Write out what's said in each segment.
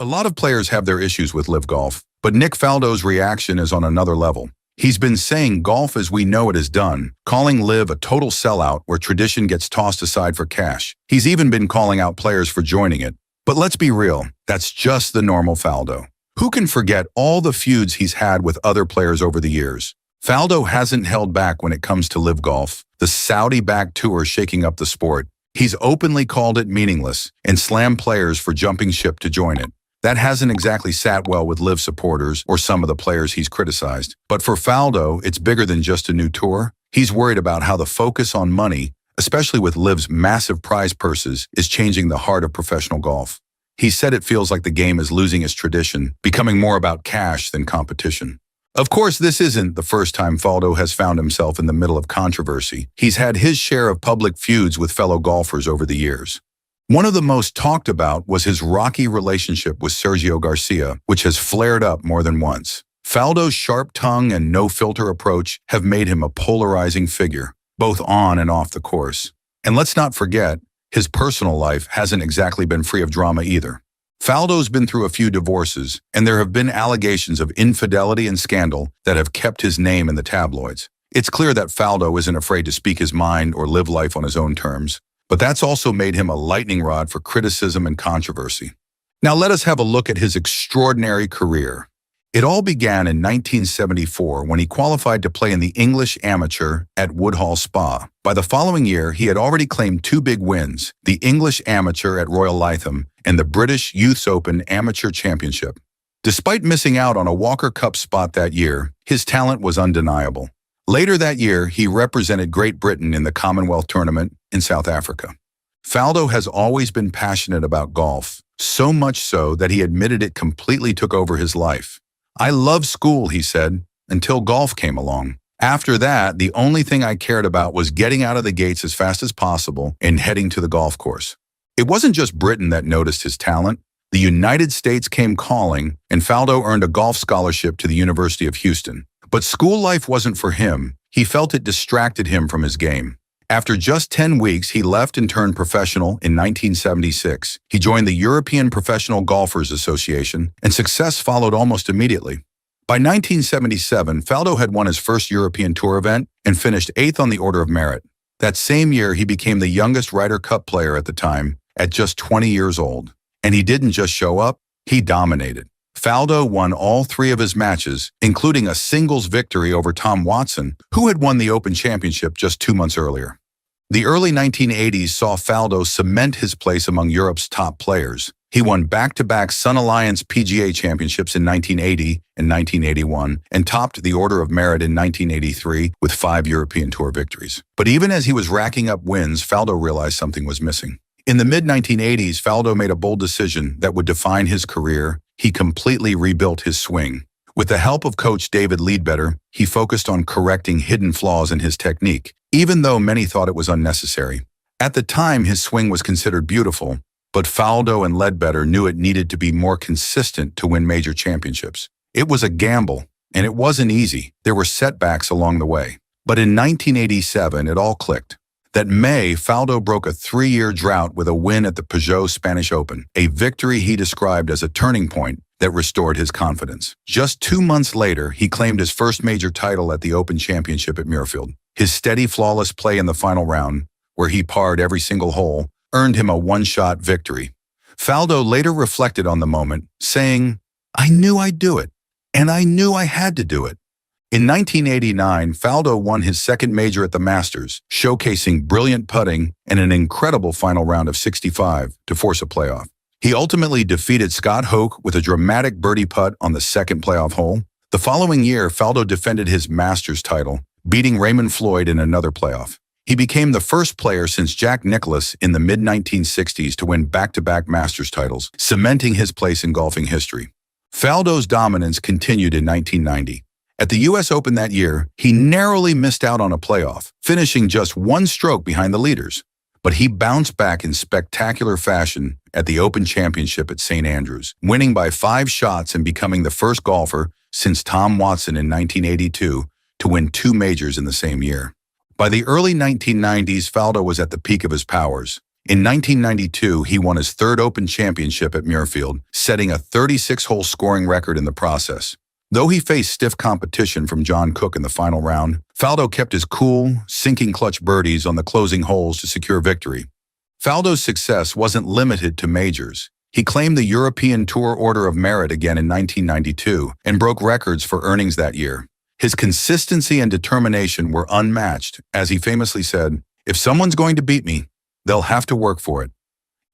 A lot of players have their issues with live golf, but Nick Faldo's reaction is on another level. He's been saying golf as we know it is done, calling live a total sellout where tradition gets tossed aside for cash. He's even been calling out players for joining it. But let's be real, that's just the normal Faldo. Who can forget all the feuds he's had with other players over the years? Faldo hasn't held back when it comes to live golf, the Saudi-backed tour shaking up the sport. He's openly called it meaningless and slammed players for jumping ship to join it. That hasn't exactly sat well with live supporters or some of the players he's criticized. But for Faldo, it's bigger than just a new tour. He's worried about how the focus on money, especially with live's massive prize purses, is changing the heart of professional golf. He said it feels like the game is losing its tradition, becoming more about cash than competition. Of course, this isn't the first time Faldo has found himself in the middle of controversy. He's had his share of public feuds with fellow golfers over the years. One of the most talked about was his rocky relationship with Sergio Garcia, which has flared up more than once. Faldo's sharp tongue and no-filter approach have made him a polarizing figure, both on and off the course. And let's not forget, his personal life hasn't exactly been free of drama either. Faldo's been through a few divorces, and there have been allegations of infidelity and scandal that have kept his name in the tabloids. It's clear that Faldo isn't afraid to speak his mind or live life on his own terms. But that's also made him a lightning rod for criticism and controversy. Now let us have a look at his extraordinary career. It all began in 1974 when he qualified to play in the English Amateur at Woodhall Spa. By the following year, he had already claimed two big wins, the English Amateur at Royal Lytham and the British Youths Open Amateur Championship. Despite missing out on a Walker Cup spot that year, his talent was undeniable. Later that year, he represented Great Britain in the Commonwealth Tournament in South Africa. Faldo has always been passionate about golf, so much so that he admitted it completely took over his life. "I loved school," he said, until golf came along. "After that, the only thing I cared about was getting out of the gates as fast as possible and heading to the golf course." It wasn't just Britain that noticed his talent. The United States came calling, and Faldo earned a golf scholarship to the University of Houston. But school life wasn't for him. He felt it distracted him from his game. After just 10 weeks, he left and turned professional in 1976. He joined the European Professional Golfers Association, and success followed almost immediately. By 1977, Faldo had won his first European Tour event and finished 8th on the Order of Merit. That same year, he became the youngest Ryder Cup player at the time, at just 20 years old. And he didn't just show up, he dominated. Faldo won all three of his matches, including a singles victory over Tom Watson, who had won the Open Championship just 2 months earlier. The early 1980s saw Faldo cement his place among Europe's top players. He won back-to-back Sun Alliance PGA Championships in 1980 and 1981, and topped the Order of Merit in 1983 with 5 European Tour victories. But even as he was racking up wins, Faldo realized something was missing. In the mid-1980s, Faldo made a bold decision that would define his career. He completely rebuilt his swing. With the help of coach David Leadbetter, he focused on correcting hidden flaws in his technique, even though many thought it was unnecessary. At the time, his swing was considered beautiful, but Faldo and Leadbetter knew it needed to be more consistent to win major championships. It was a gamble, and it wasn't easy. There were setbacks along the way. But in 1987, it all clicked. That May, Faldo broke a 3-year drought with a win at the Peugeot Spanish Open, a victory he described as a turning point that restored his confidence. Just 2 months later, he claimed his first major title at the Open Championship at Muirfield. His steady, flawless play in the final round, where he parred every single hole, earned him a one-shot victory. Faldo later reflected on the moment, saying, "I knew I'd do it, and I knew I had to do it." In 1989, Faldo won his second major at the Masters, showcasing brilliant putting and an incredible final round of 65 to force a playoff. He ultimately defeated Scott Hoke with a dramatic birdie putt on the second playoff hole. The following year, Faldo defended his Masters title, beating Raymond Floyd in another playoff. He became the first player since Jack Nicklaus in the mid-1960s to win back-to-back Masters titles, cementing his place in golfing history. Faldo's dominance continued in 1990. At the U.S. Open that year, he narrowly missed out on a playoff, finishing just 1 stroke behind the leaders. But he bounced back in spectacular fashion at the Open Championship at St. Andrews, winning by 5 shots and becoming the first golfer since Tom Watson in 1982 to win 2 majors in the same year. By the early 1990s, Faldo was at the peak of his powers. In 1992, he won his third Open Championship at Muirfield, setting a 36-hole scoring record in the process. Though he faced stiff competition from John Cook in the final round, Faldo kept his cool, sinking clutch birdies on the closing holes to secure victory. Faldo's success wasn't limited to majors. He claimed the European Tour Order of Merit again in 1992 and broke records for earnings that year. His consistency and determination were unmatched, as he famously said, "If someone's going to beat me, they'll have to work for it."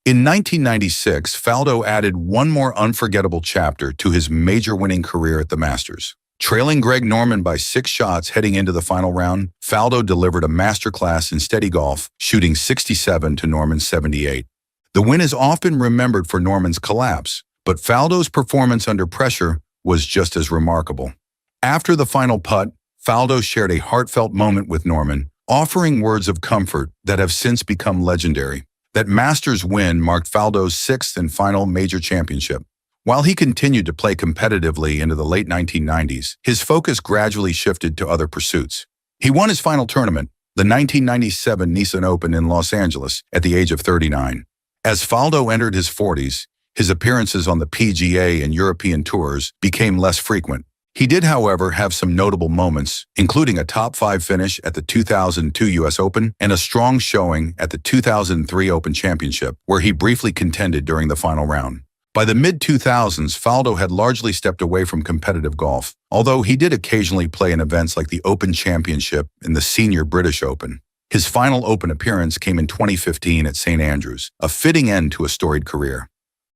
In 1996, Faldo added one more unforgettable chapter to his major winning career at the Masters. Trailing Greg Norman by 6 shots heading into the final round, Faldo delivered a masterclass in steady golf, shooting 67 to Norman's 78. The win is often remembered for Norman's collapse, but Faldo's performance under pressure was just as remarkable. After the final putt, Faldo shared a heartfelt moment with Norman, offering words of comfort that have since become legendary. That Masters win marked Faldo's 6th and final major championship. While he continued to play competitively into the late 1990s, his focus gradually shifted to other pursuits. He won his final tournament, the 1997 Nissan Open in Los Angeles, at the age of 39. As Faldo entered his 40s, his appearances on the PGA and European tours became less frequent. He did, however, have some notable moments, including a top 5 finish at the 2002 U.S. Open and a strong showing at the 2003 Open Championship, where he briefly contended during the final round. By the mid-2000s, Faldo had largely stepped away from competitive golf, although he did occasionally play in events like the Open Championship and the Senior British Open. His final Open appearance came in 2015 at St. Andrews, a fitting end to a storied career.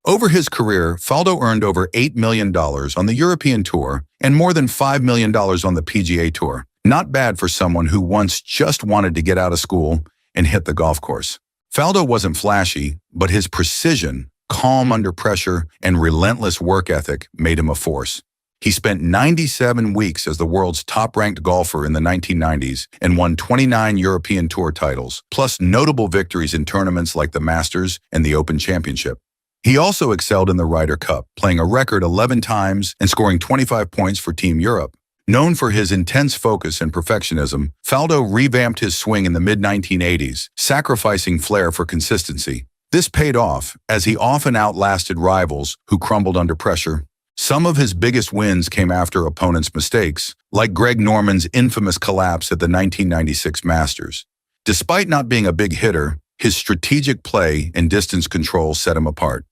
Over his career, Faldo earned over $8 million on the European Tour and more than $5 million on the PGA Tour. Not bad for someone who once just wanted to get out of school and hit the golf course. Faldo wasn't flashy, but his precision, calm under pressure, and relentless work ethic made him a force. He spent 97 weeks as the world's top-ranked golfer in the 1990s and won 29 European Tour titles, plus notable victories in tournaments like the Masters and the Open Championship. He also excelled in the Ryder Cup, playing a record 11 times and scoring 25 points for Team Europe. Known for his intense focus and perfectionism, Faldo revamped his swing in the mid-1980s, sacrificing flair for consistency. This paid off, as he often outlasted rivals who crumbled under pressure. Some of his biggest wins came after opponents' mistakes, like Greg Norman's infamous collapse at the 1996 Masters. Despite not being a big hitter, his strategic play and distance control set him apart.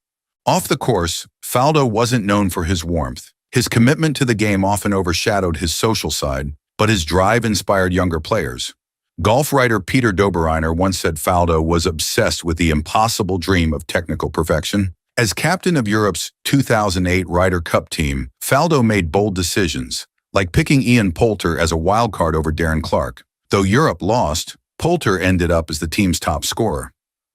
Off the course, Faldo wasn't known for his warmth. His commitment to the game often overshadowed his social side, but his drive inspired younger players. Golf writer Peter Dobereiner once said Faldo was obsessed with the impossible dream of technical perfection. As captain of Europe's 2008 Ryder Cup team, Faldo made bold decisions, like picking Ian Poulter as a wildcard over Darren Clarke. Though Europe lost, Poulter ended up as the team's top scorer.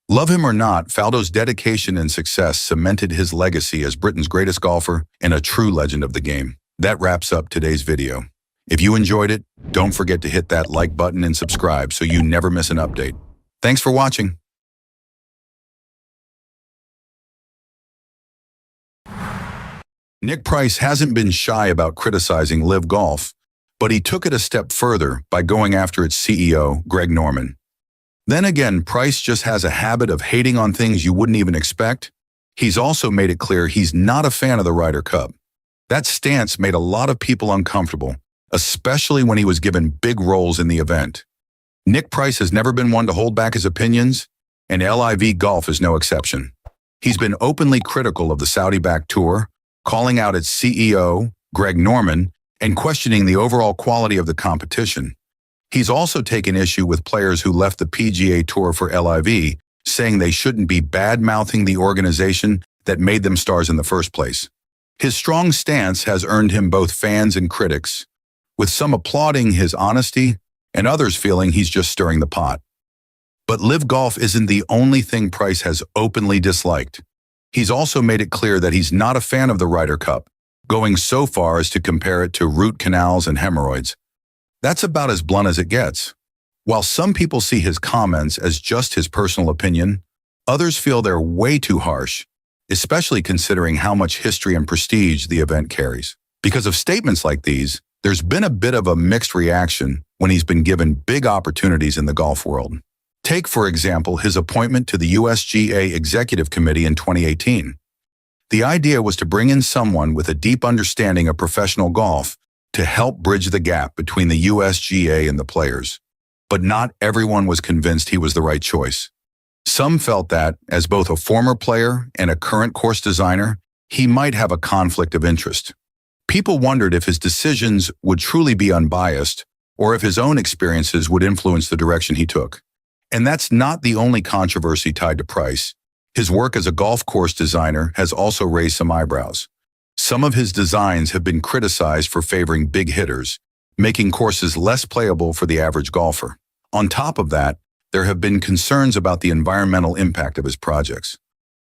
Love him or not, Faldo's dedication and success cemented his legacy as Britain's greatest golfer and a true legend of the game. That wraps up today's video. If you enjoyed it, don't forget to hit that like button and subscribe so you never miss an update. Thanks for watching. Nick Price hasn't been shy about criticizing LIV Golf, but he took it a step further by going after its CEO, Greg Norman. Then again, Price just has a habit of hating on things you wouldn't even expect. He's also made it clear he's not a fan of the Ryder Cup. That stance made a lot of people uncomfortable, especially when he was given big roles in the event. Nick Price has never been one to hold back his opinions, and LIV Golf is no exception. He's been openly critical of the Saudi-backed tour, calling out its CEO, Greg Norman, and questioning the overall quality of the competition. He's also taken issue with players who left the PGA Tour for LIV, saying they shouldn't be bad-mouthing the organization that made them stars in the first place. His strong stance has earned him both fans and critics, with some applauding his honesty and others feeling he's just stirring the pot. But LIV Golf isn't the only thing Price has openly disliked. He's also made it clear that he's not a fan of the Ryder Cup, going so far as to compare it to root canals and hemorrhoids. That's about as blunt as it gets. While some people see his comments as just his personal opinion, others feel they're way too harsh, especially considering how much history and prestige the event carries. Because of statements like these, there's been a bit of a mixed reaction when he's been given big opportunities in the golf world. Take, for example, his appointment to the USGA Executive Committee in 2018. The idea was to bring in someone with a deep understanding of professional golf to help bridge the gap between the USGA and the players. But not everyone was convinced he was the right choice. Some felt that, as both a former player and a current course designer, he might have a conflict of interest. People wondered if his decisions would truly be unbiased or if his own experiences would influence the direction he took. And that's not the only controversy tied to Price. His work as a golf course designer has also raised some eyebrows. Some of his designs have been criticized for favoring big hitters, making courses less playable for the average golfer. On top of that, there have been concerns about the environmental impact of his projects.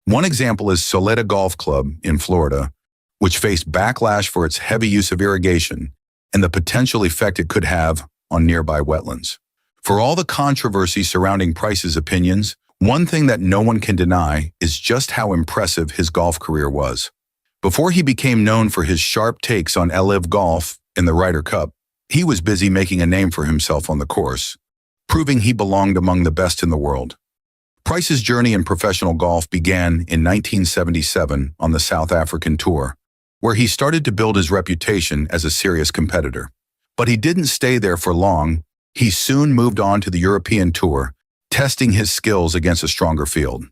One example is Soleta Golf Club in Florida, which faced backlash for its heavy use of irrigation and the potential effect it could have on nearby wetlands. For all the controversy surrounding Price's opinions, one thing that no one can deny is just how impressive his golf career was. Before he became known for his sharp takes on LIV Golf and the Ryder Cup, he was busy making a name for himself on the course, proving he belonged among the best in the world. Price's journey in professional golf began in 1977 on the South African Tour, where he started to build his reputation as a serious competitor. But he didn't stay there for long. He soon moved on to the European Tour, testing his skills against a stronger field.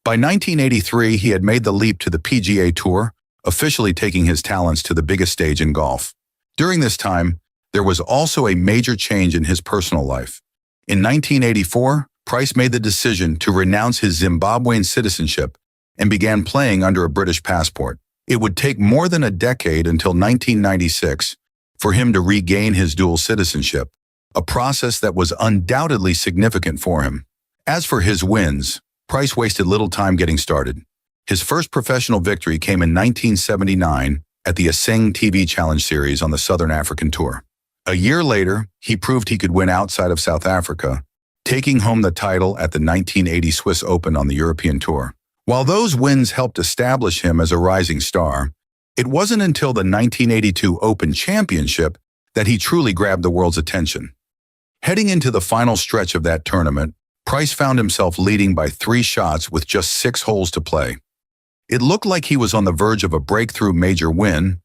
By 1983, he had made the leap to the PGA Tour, officially taking his talents to the biggest stage in golf. During this time, there was also a major change in his personal life. In 1984, Price made the decision to renounce his Zimbabwean citizenship and began playing under a British passport. It would take more than a decade until 1996 for him to regain his dual citizenship, a process that was undoubtedly significant for him. As for his wins, Price wasted little time getting started. His first professional victory came in 1979 at the Aseng TV Challenge Series on the Southern African Tour. A year later, he proved he could win outside of South Africa, taking home the title at the 1980 Swiss Open on the European Tour. While those wins helped establish him as a rising star, it wasn't until the 1982 Open Championship that he truly grabbed the world's attention. Heading into the final stretch of that tournament, Price found himself leading by 3 shots with just 6 holes to play. It looked like he was on the verge of a breakthrough major win,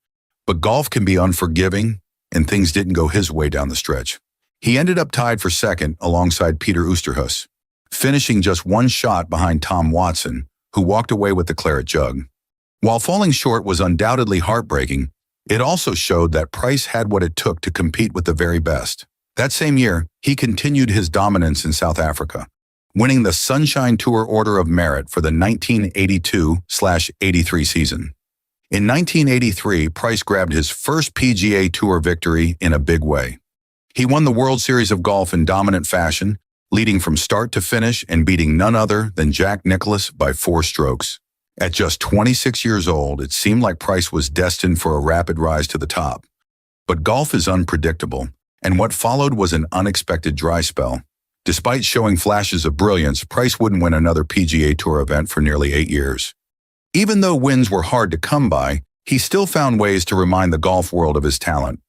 but golf can be unforgiving, and things didn't go his way down the stretch. He ended up tied for second alongside Peter Oosterhuis, finishing just 1 shot behind Tom Watson, who walked away with the claret jug. While falling short was undoubtedly heartbreaking, it also showed that Price had what it took to compete with the very best. That same year, he continued his dominance in South Africa, winning the Sunshine Tour Order of Merit for the 1982/83 season. In 1983, Price grabbed his first PGA Tour victory in a big way. He won the World Series of Golf in dominant fashion, leading from start to finish and beating none other than Jack Nicklaus by 4 strokes. At just 26 years old, it seemed like Price was destined for a rapid rise to the top. But golf is unpredictable, and what followed was an unexpected dry spell. Despite showing flashes of brilliance, Price wouldn't win another PGA Tour event for nearly 8 years. Even though wins were hard to come by, he still found ways to remind the golf world of his talent.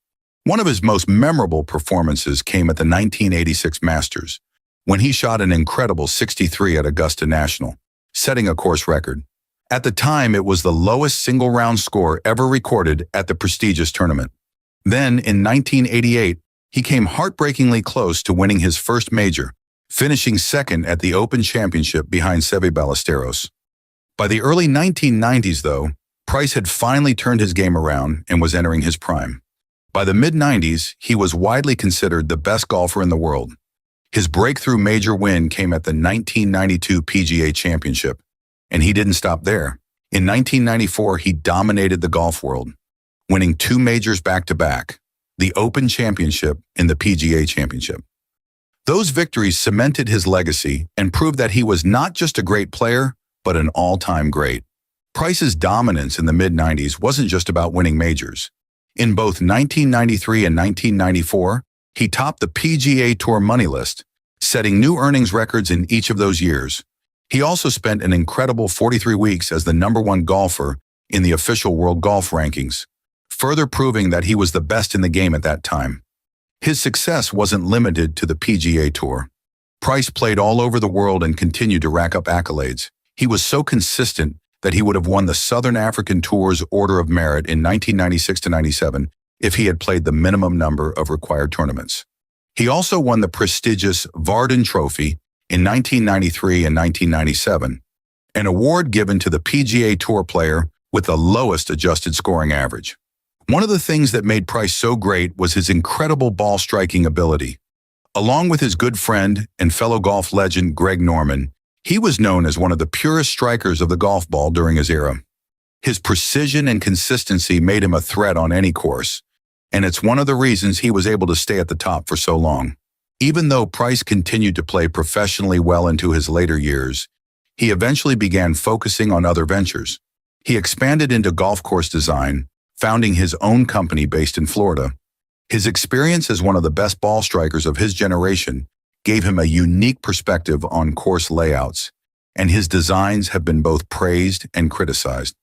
One of his most memorable performances came at the 1986 Masters, when he shot an incredible 63 at Augusta National, setting a course record. At the time, it was the lowest single-round score ever recorded at the prestigious tournament. Then, in 1988, he came heartbreakingly close to winning his first major, finishing second at the Open Championship behind Seve Ballesteros. By the early 1990s, though, Price had finally turned his game around and was entering his prime. By the mid-90s, he was widely considered the best golfer in the world. His breakthrough major win came at the 1992 PGA Championship, and he didn't stop there. In 1994, he dominated the golf world, winning 2 majors back-to-back, the Open Championship and the PGA Championship. Those victories cemented his legacy and proved that he was not just a great player, but an all-time great. Price's dominance in the mid-90s wasn't just about winning majors. In both 1993 and 1994, he topped the PGA Tour money list, setting new earnings records in each of those years. He also spent an incredible 43 weeks as the #1 golfer in the official world golf rankings, further proving that he was the best in the game at that time. His success wasn't limited to the PGA Tour. Price played all over the world and continued to rack up accolades. He was so consistent that he would have won the Southern African Tour's Order of Merit in 1996-97 if he had played the minimum number of required tournaments. He also won the prestigious Varden Trophy in 1993 and 1997, an award given to the PGA Tour player with the lowest adjusted scoring average. One of the things that made Price so great was his incredible ball striking ability. Along with his good friend and fellow golf legend Greg Norman, he was known as one of the purest strikers of the golf ball during his era. His precision and consistency made him a threat on any course, and it's one of the reasons he was able to stay at the top for so long. Even though Price continued to play professionally well into his later years, he eventually began focusing on other ventures. He expanded into golf course design, founding his own company based in Florida. His experience as one of the best ball strikers of his generation gave him a unique perspective on course layouts, and his designs have been both praised and criticized.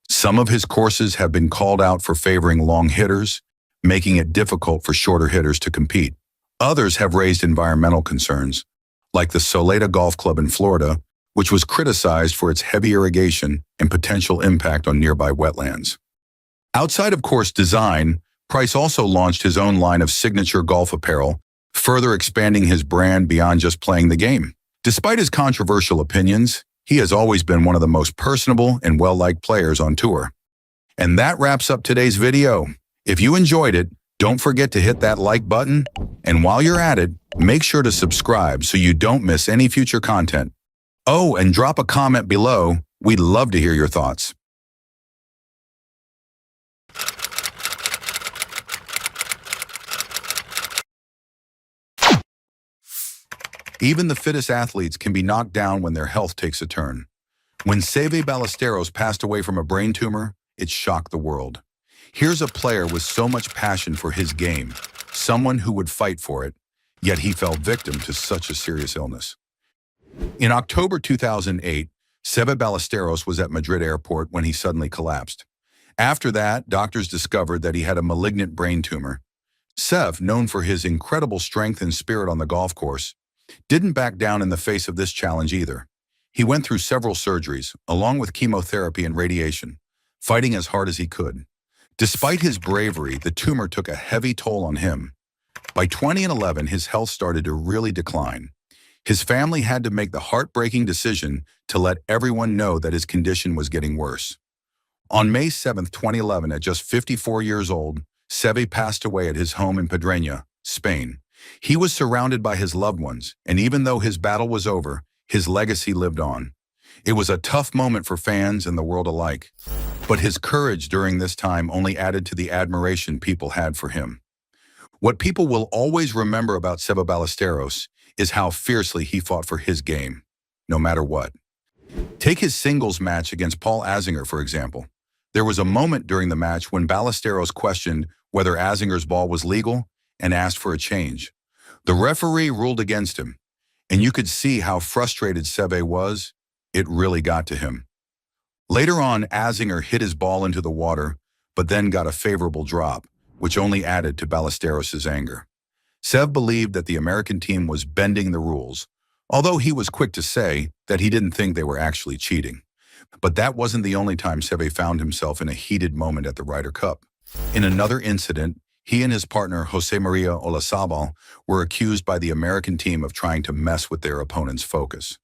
Some of his courses have been called out for favoring long hitters, making it difficult for shorter hitters to compete. Others have raised environmental concerns, like the Soleta Golf Club in Florida, which was criticized for its heavy irrigation and potential impact on nearby wetlands. Outside of course design, Price also launched his own line of signature golf apparel, further expanding his brand beyond just playing the game. Despite his controversial opinions, he has always been one of the most personable and well-liked players on tour. And that wraps up today's video. If you enjoyed it, don't forget to hit that like button, and while you're at it, make sure to subscribe so you don't miss any future content. Oh, and drop a comment below. We'd love to hear your thoughts. Even the fittest athletes can be knocked down when their health takes a turn. When Seve Ballesteros passed away from a brain tumor, it shocked the world. Here's a player with so much passion for his game, someone who would fight for it, yet he fell victim to such a serious illness. In October 2008, Seve Ballesteros was at Madrid airport when he suddenly collapsed. After that, doctors discovered that he had a malignant brain tumor. Sev, known for his incredible strength and spirit on the golf course, didn't back down in the face of this challenge either. He went through several surgeries, along with chemotherapy and radiation, fighting as hard as he could. Despite his bravery, the tumor took a heavy toll on him. By 2011, his health started to really decline. His family had to make the heartbreaking decision to let everyone know that his condition was getting worse. On May 7, 2011, at just 54 years old, Seve passed away at his home in Pedreña, Spain. He was surrounded by his loved ones, and even though his battle was over, his legacy lived on. It was a tough moment for fans and the world alike, but his courage during this time only added to the admiration people had for him. What people will always remember about Seve Ballesteros is how fiercely he fought for his game, no matter what. Take his singles match against Paul Azinger, for example. There was a moment during the match when Ballesteros questioned whether Azinger's ball was legal and asked for a change. The referee ruled against him, and you could see how frustrated Seve was. It really got to him. Later on, Azinger hit his ball into the water, but then got a favorable drop, which only added to Ballesteros' anger. Sev believed that the American team was bending the rules, although he was quick to say that he didn't think they were actually cheating. But that wasn't the only time Seve found himself in a heated moment at the Ryder Cup. In another incident, he and his partner, Jose Maria Olazabal, were accused by the American team of trying to mess with their opponent's focus.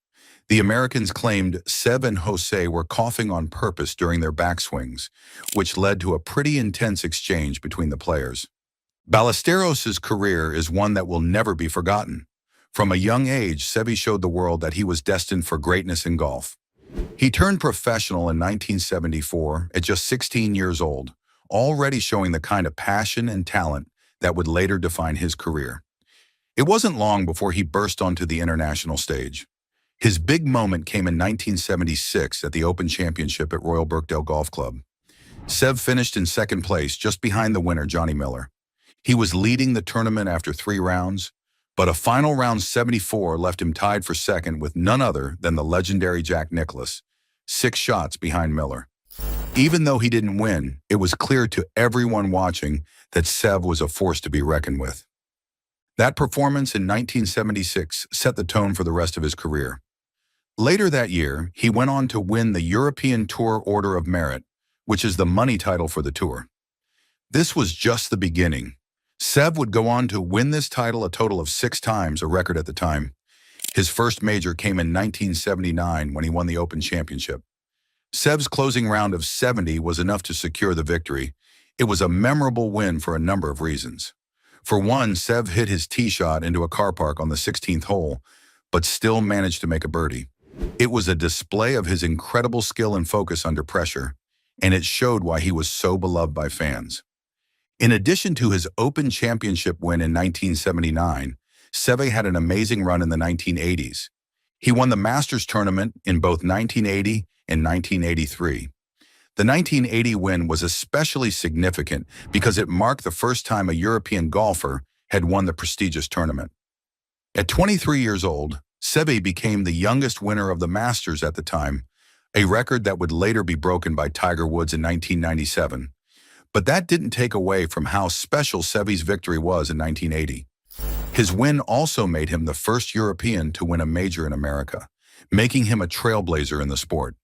The Americans claimed Sev and Jose were coughing on purpose during their backswings, which led to a pretty intense exchange between the players. Ballesteros' career is one that will never be forgotten. From a young age, Seve showed the world that he was destined for greatness in golf. He turned professional in 1974 at just 16 years old, already showing the kind of passion and talent that would later define his career. It wasn't long before he burst onto the international stage. His big moment came in 1976 at the Open Championship at Royal Birkdale Golf Club. Sev finished in second place, just behind the winner, Johnny Miller. He was leading the tournament after 3 rounds, but a final round 74 left him tied for second with none other than the legendary Jack Nicklaus, 6 shots behind Miller. Even though he didn't win, it was clear to everyone watching that Sev was a force to be reckoned with. That performance in 1976 set the tone for the rest of his career. Later that year, he went on to win the European Tour Order of Merit, which is the money title for the tour. This was just the beginning. Sev would go on to win this title a total of 6 times, a record at the time. His first major came in 1979 when he won the Open Championship. Sev's closing round of 70 was enough to secure the victory. It was a memorable win for a number of reasons. For one, Sev hit his tee shot into a car park on the 16th hole, but still managed to make a birdie. It was a display of his incredible skill and focus under pressure, and it showed why he was so beloved by fans. In addition to his Open Championship win in 1979, Seve had an amazing run in the 1980s. He won the Masters tournament in both 1980 and 1983. The 1980 win was especially significant because it marked the first time a European golfer had won the prestigious tournament. At 23 years old, Seve became the youngest winner of the Masters at the time, a record that would later be broken by Tiger Woods in 1997. But that didn't take away from how special Seve's victory was in 1980. His win also made him the first European to win a major in America, making him a trailblazer in the sport.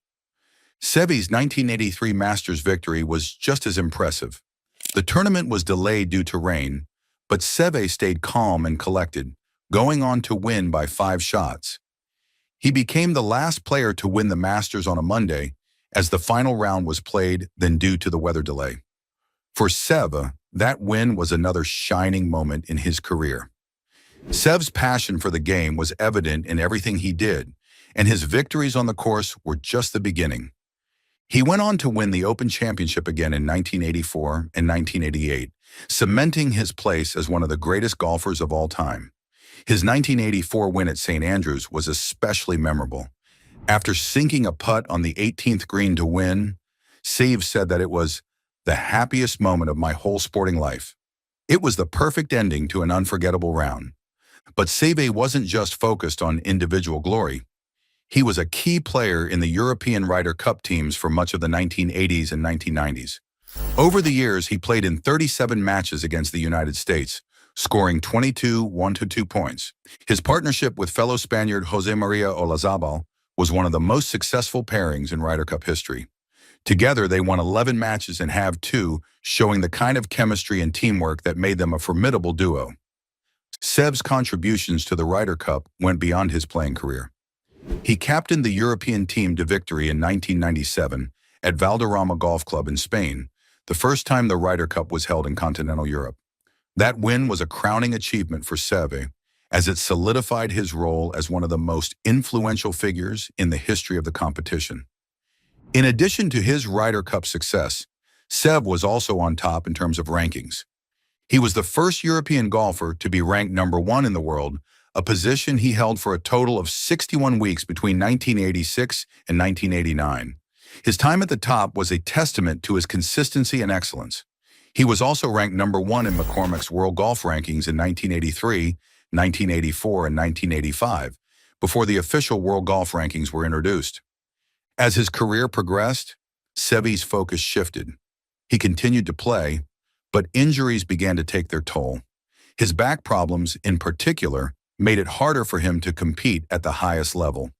Seve's 1983 Masters victory was just as impressive. The tournament was delayed due to rain, but Seve stayed calm and collected, going on to win by 5 shots. He became the last player to win the Masters on a Monday, as the final round was played then due to the weather delay. For Seve, that win was another shining moment in his career. Sev's passion for the game was evident in everything he did, and his victories on the course were just the beginning. He went on to win the Open Championship again in 1984 and 1988, cementing his place as one of the greatest golfers of all time. His 1984 win at St. Andrews was especially memorable. After sinking a putt on the 18th green to win, Seve said that it was the happiest moment of my whole sporting life. It was the perfect ending to an unforgettable round. But Seve wasn't just focused on individual glory. He was a key player in the European Ryder Cup teams for much of the 1980s and 1990s. Over the years, he played in 37 matches against the United States, scoring 22 1-2 points. His partnership with fellow Spaniard José María Olazabal was one of the most successful pairings in Ryder Cup history. Together, they won 11 matches and have 2, showing the kind of chemistry and teamwork that made them a formidable duo. Sev's contributions to the Ryder Cup went beyond his playing career. He captained the European team to victory in 1997 at Valderrama Golf Club in Spain, the first time the Ryder Cup was held in continental Europe. That win was a crowning achievement for Seve, as it solidified his role as one of the most influential figures in the history of the competition. In addition to his Ryder Cup success, Sev was also on top in terms of rankings. He was the first European golfer to be ranked number 1 in the world, a position he held for a total of 61 weeks between 1986 and 1989. His time at the top was a testament to his consistency and excellence. He was also ranked number 1 in McCormick's World Golf Rankings in 1983, 1984, and 1985, before the official World Golf Rankings were introduced. As his career progressed, Seve's focus shifted. He continued to play, but injuries began to take their toll. His back problems, in particular, made it harder for him to compete at the highest level.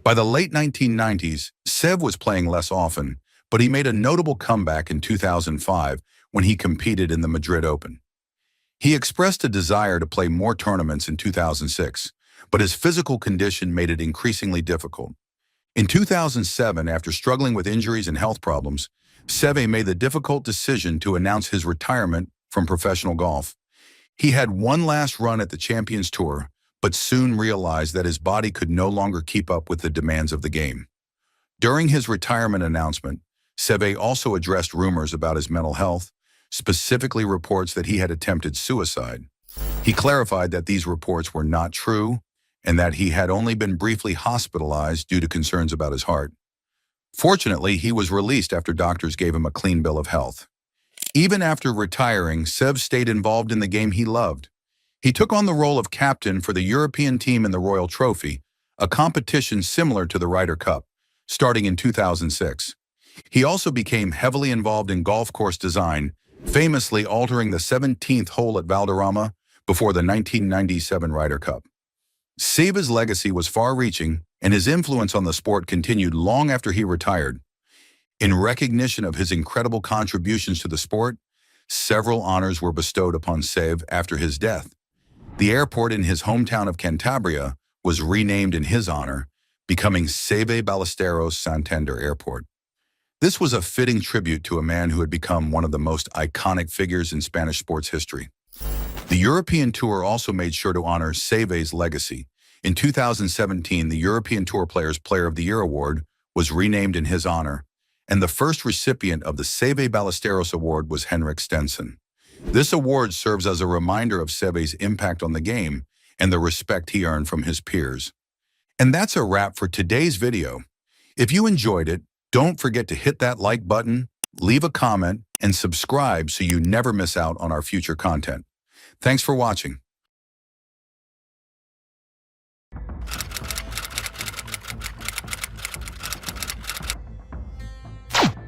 By the late 1990s, Sev was playing less often, but he made a notable comeback in 2005 when he competed in the Madrid Open. He expressed a desire to play more tournaments in 2006, but his physical condition made it increasingly difficult. In 2007, after struggling with injuries and health problems, Seve made the difficult decision to announce his retirement from professional golf. He had one last run at the Champions Tour, but soon realized that his body could no longer keep up with the demands of the game. During his retirement announcement, Seve also addressed rumors about his mental health, specifically reports that he had attempted suicide. He clarified that these reports were not true and that he had only been briefly hospitalized due to concerns about his heart. Fortunately, he was released after doctors gave him a clean bill of health. Even after retiring, Sev stayed involved in the game he loved. He took on the role of captain for the European team in the Royal Trophy, a competition similar to the Ryder Cup, starting in 2006. He also became heavily involved in golf course design, famously altering the 17th hole at Valderrama before the 1997 Ryder Cup. Seve's legacy was far-reaching, and his influence on the sport continued long after he retired. In recognition of his incredible contributions to the sport, several honors were bestowed upon Seve after his death. The airport in his hometown of Cantabria was renamed in his honor, becoming Seve Ballesteros Santander Airport. This was a fitting tribute to a man who had become one of the most iconic figures in Spanish sports history. The European Tour also made sure to honor Seve's legacy. In 2017, the European Tour Players Player of the Year award was renamed in his honor, and the first recipient of the Seve Ballesteros Award was Henrik Stenson. This award serves as a reminder of Seve's impact on the game and the respect he earned from his peers. And that's a wrap for today's video. If you enjoyed it, don't forget to hit that like button, leave a comment, and subscribe so you never miss out on our future content. Thanks for watching.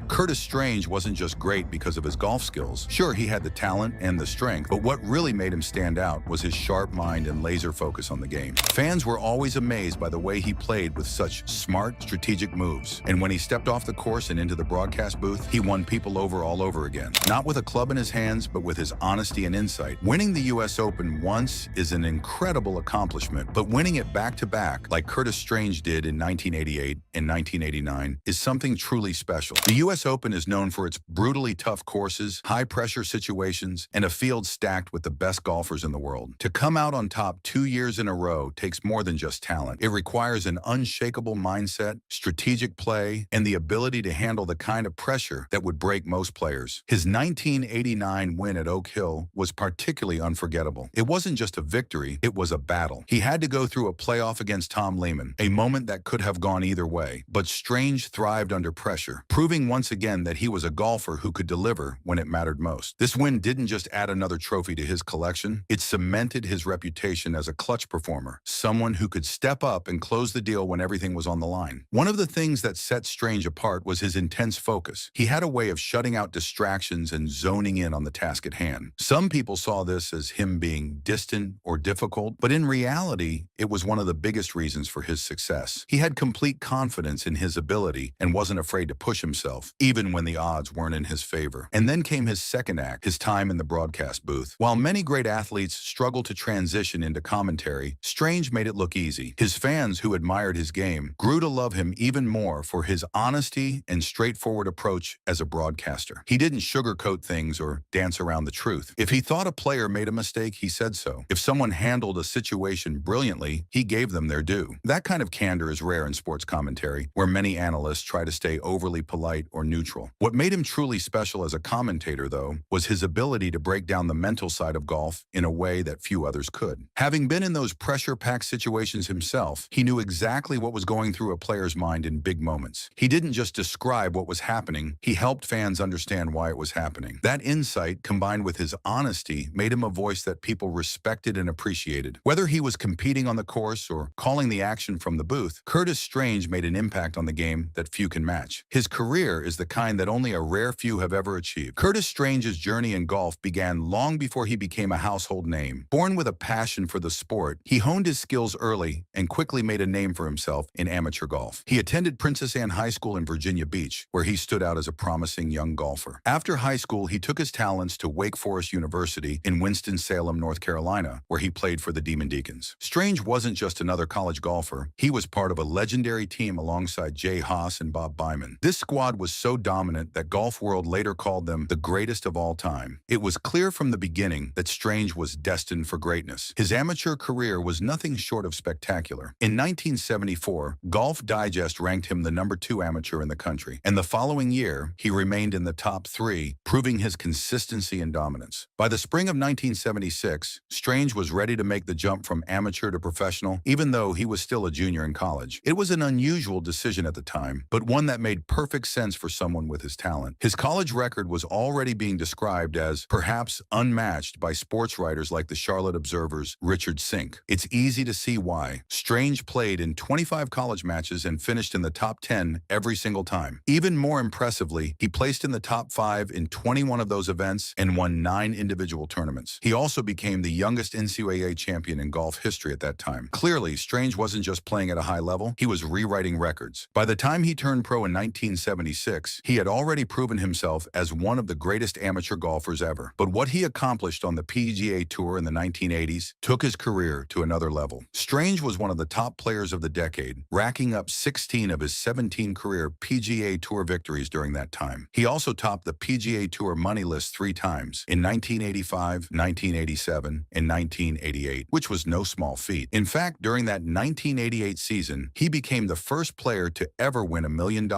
Curtis Strange wasn't just great because of his golf skills. Sure, he had the talent and the strength, but what really made him stand out was his sharp mind and laser focus on the game. Fans were always amazed by the way he played with such smart, strategic moves. And when he stepped off the course and into the broadcast booth, he won people over all over again. Not with a club in his hands, but with his honesty and insight. Winning the US Open once is an incredible accomplishment, but winning it back-to-back, like Curtis Strange did in 1988 and 1989, is something truly special. The US Open is known for its brutally tough courses, high-pressure situations, and a field stacked with the best golfers in the world. To come out on top 2 years in a row takes more than just talent. It requires an unshakable mindset, strategic play, and the ability to handle the kind of pressure that would break most players. His 1989 win at Oak Hill was particularly unforgettable. It wasn't just a victory, it was a battle. He had to go through a playoff against Tom Lehman, a moment that could have gone either way. But Strange thrived under pressure, proving once again that he was a golfer who could deliver when it mattered most. This win didn't just add another trophy to his collection, it cemented his reputation as a clutch performer, someone who could step up and close the deal when everything was on the line. One of the things that set Strange apart was his intense focus. He had a way of shutting out distractions and zoning in on the task at hand. Some people saw this as him being distant or difficult, but in reality, it was one of the biggest reasons for his success. He had complete confidence in his ability and wasn't afraid to push himself, even when the odds weren't in his favor. And then came his second act, his time in the broadcast booth. While many great athletes struggle to transition into commentary, Strange made it look easy. His fans, who admired his game, grew to love him even more for his honesty and straightforward approach as a broadcaster. He didn't sugarcoat things or dance around the truth. If he thought a player made a mistake, he said so. If someone handled a situation brilliantly, he gave them their due. That kind of candor is rare in sports commentary, where many analysts try to stay overly polite or neutral. What made him truly special as a commentator, though, was his ability to break down the mental side of golf in a way that few others could. Having been in those pressure-packed situations himself, he knew exactly what was going through a player's mind in big moments. He didn't just describe what was happening, he helped fans understand why it was happening. That insight, combined with his honesty, made him a voice that people respected and appreciated. Whether he was competing on the course or calling the action from the booth, Curtis Strange made an impact on the game that few can match. His career is the kind that only a rare few have ever achieved. Curtis Strange's journey in golf began long before he became a household name. Born with a passion for the sport, he honed his skills early and quickly made a name for himself in amateur golf. He attended Princess Anne High School in Virginia Beach, where he stood out as a promising young golfer. After high school, he took his talents to Wake Forest University in Winston-Salem, North Carolina, where he played for the Demon Deacons. Strange wasn't just another college golfer. He was part of a legendary team alongside Jay Haas and Bob Byman. This squad was so dominant that Golf World later called them the greatest of all time. It was clear from the beginning that Strange was destined for greatness. His amateur career was nothing short of spectacular. In 1974, Golf Digest ranked him the #2 amateur in the country, and the following year, he remained in the top 3, proving his consistency and dominance. By the spring of 1976, Strange was ready to make the jump from amateur to professional, even though he was still a junior in college. It was an unusual decision at the time, but one that made perfect sense for someone with his talent. His college record was already being described as perhaps unmatched by sports writers like the Charlotte Observer's Richard Sink. It's easy to see why. Strange played in 25 college matches and finished in the top 10 every single time. Even more impressively, he placed in the top 5 in 21 of those events and won 9 individual tournaments. He also became the youngest NCAA champion in golf history at that time. Clearly, Strange wasn't just playing at a high level, he was rewriting records. By the time he turned pro in 1976, he had already proven himself as one of the greatest amateur golfers ever. But what he accomplished on the PGA Tour in the 1980s took his career to another level. Strange was one of the top players of the decade, racking up 16 of his 17 career PGA Tour victories during that time. He also topped the PGA Tour money list 3 times, in 1985, 1987, and 1988, which was no small feat. In fact, during that 1988 season, he became the first player to ever win $1 million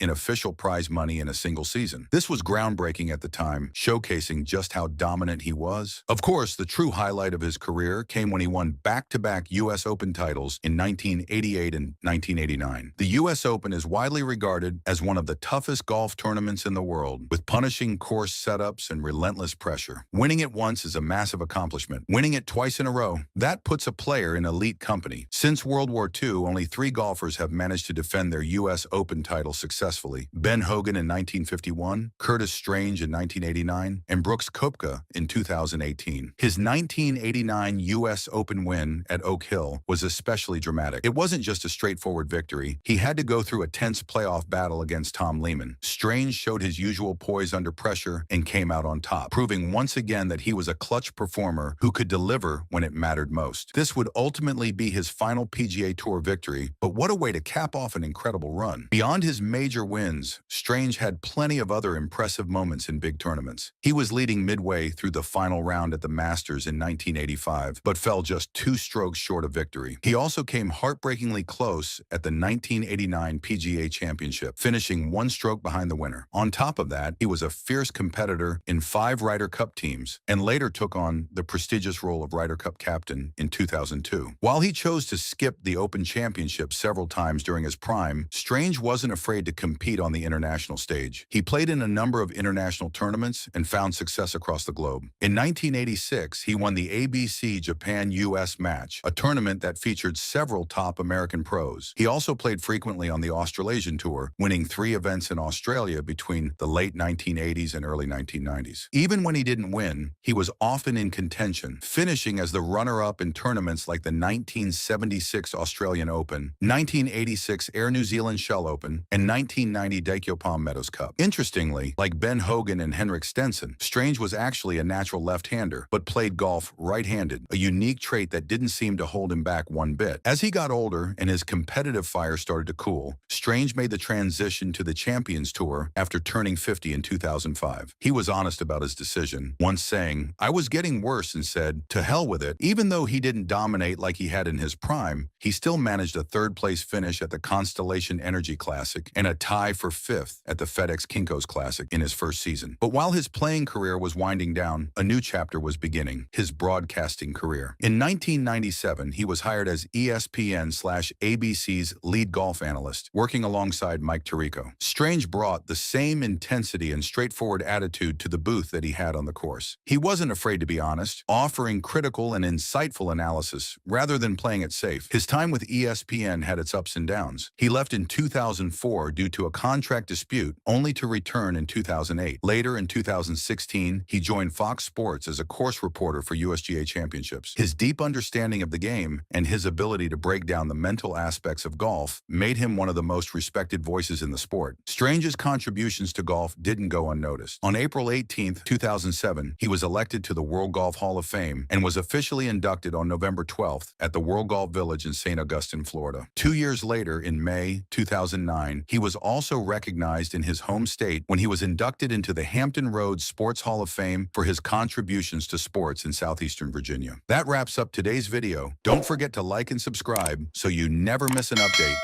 in official prize money in a single season. This was groundbreaking at the time, showcasing just how dominant he was. Of course, the true highlight of his career came when he won back-to-back U.S. Open titles in 1988 and 1989. The U.S. Open is widely regarded as one of the toughest golf tournaments in the world, with punishing course setups and relentless pressure. Winning it once is a massive accomplishment. Winning it twice in a row, that puts a player in elite company. Since World War II, only 3 golfers have managed to defend their U.S. Open title successfully: Ben Hogan in 1951, Curtis Strange in 1989, and Brooks Koepka in 2018. His 1989 U.S. Open win at Oak Hill was especially dramatic. It wasn't just a straightforward victory. He had to go through a tense playoff battle against Tom Lehman. Strange showed his usual poise under pressure and came out on top, proving once again that he was a clutch performer who could deliver when it mattered most. This would ultimately be his final PGA Tour victory, but what a way to cap off an incredible run. Beyond his major wins, Strange had plenty of other impressive moments in big tournaments. He was leading midway through the final round at the Masters in 1985, but fell just 2 strokes short of victory. He also came heartbreakingly close at the 1989 PGA Championship, finishing 1 stroke behind the winner. On top of that, he was a fierce competitor in 5 Ryder Cup teams, and later took on the prestigious role of Ryder Cup captain in 2002. While he chose to skip the Open Championship several times during his prime, Strange wasn't afraid to compete on the international stage. He played in a number of international tournaments and found success across the globe. In 1986, he won the ABC Japan-US match, a tournament that featured several top American pros. He also played frequently on the Australasian Tour, winning 3 events in Australia between the late 1980s and early 1990s. Even when he didn't win, he was often in contention, finishing as the runner-up in tournaments like the 1976 Australian Open, 1986 Air New Zealand Shell Open, and 1990 Daikyo Palm Meadows Cup. Interestingly, like Ben Hogan and Henrik Stenson, Strange was actually a natural left-hander, but played golf right-handed, a unique trait that didn't seem to hold him back one bit. As he got older and his competitive fire started to cool, Strange made the transition to the Champions Tour after turning 50 in 2005. He was honest about his decision, once saying, "I was getting worse," and said, "To hell with it." Even though he didn't dominate like he had in his prime, he still managed a 3rd-place finish at the Constellation Energy Classic and a tie for 5th at the FedEx Kinko's Classic in his first season. But while his playing career was winding down, a new chapter was beginning: his broadcasting career. In 1997, he was hired as ESPN/ABC's lead golf analyst, working alongside Mike Tirico. Strange brought the same intensity and straightforward attitude to the booth that he had on the course. He wasn't afraid to be honest, offering critical and insightful analysis rather than playing it safe. His time with ESPN had its ups and downs. He left in 2004 due to a contract dispute, only to return in 2008. Later, in 2016, he joined Fox Sports as a course reporter for USGA Championships. His deep understanding of the game and his ability to break down the mental aspects of golf made him one of the most respected voices in the sport. Strange's contributions to golf didn't go unnoticed. On April 18, 2007, he was elected to the World Golf Hall of Fame and was officially inducted on November 12th at the World Golf Village in St. Augustine, Florida. 2 years later, in May 2009, he was also recognized in his home state when he was inducted into the Hampton Roads Sports Hall of Fame for his contributions to sports in southeastern Virginia. That wraps up today's video. Don't forget to like and subscribe so you never miss an update